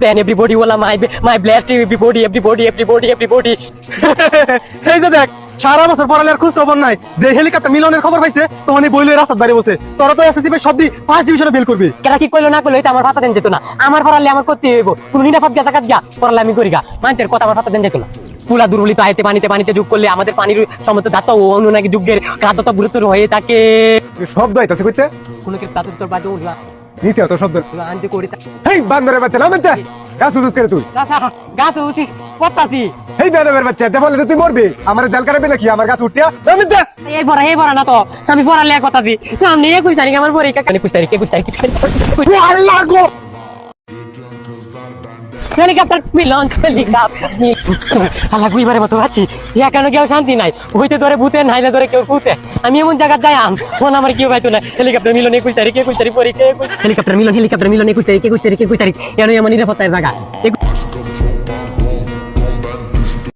and everybody wala my blessed everybody এই যে দেখ সারা বছর পড়ালের খোঁজ খবর নাই, যে হেলিকপ্টার মিলনের খবর পাইছে তখন এই বইলে রাস্তার ধারে বসে। তোরা তো এসএসসি পে সব দি ফার্স্ট ডিভিশনে ফেল করবি। কেরা কি কইলো না কইলো এটা আমার ভাতা দেন যেত না, আমার পড়ালে আমার করতে হইব, কোন নিরাপদ গেছা কাজ গা পড়ালে আমি করি গা, মানুষের কথা আমার ভাতা দেন যেত না। পুলা দুর্বলিত আইতে পানিতে যোগ করলে আমাদের পানির সমস্ত দাতা ও অন্য নাকি যুগের খাদ্যতা গুরুত্ব হয়ে থাকে। শব্দ আইতাছে কইতে কোনো কি তাদের তোর বাড়ি উঠলা নিচে তো শব্দ। আনতে করি হেই বান্দরের বাচ্চা নাম এটা গাছ উঠুস করে তুই। গাছ উঠি পড়তাছি। হেই বেদবের বাচ্চা দে বলে তুই মরবি, আমার জাল কাটাবি নাকি আমার গাছ উঠিয়া নাম এটা। এই বড় না তো আমি পড়ালে এক কথা দি সামনে 21 তারিখ আমার পরীক্ষা, 21 তারিখ আল্লাহ গো হেলিকপ্টার মিলন হেলিকপ্টার আল্লাহ গুইবারে মতো আছি এখানে কেউ শান্তি নাই, হইতে ধরে ভূতে নাইলে ধরে কেউ ভূতে। আমি এমন জায়গা যাই ফোন আমার কেউ পাইতো না। হেলিকপ্টার মিলন 21 তারিখ পরীক্ষা, হেলিকপ্টার মিলন 21 তারিখ এমন নিরাপত্তার জায়গা।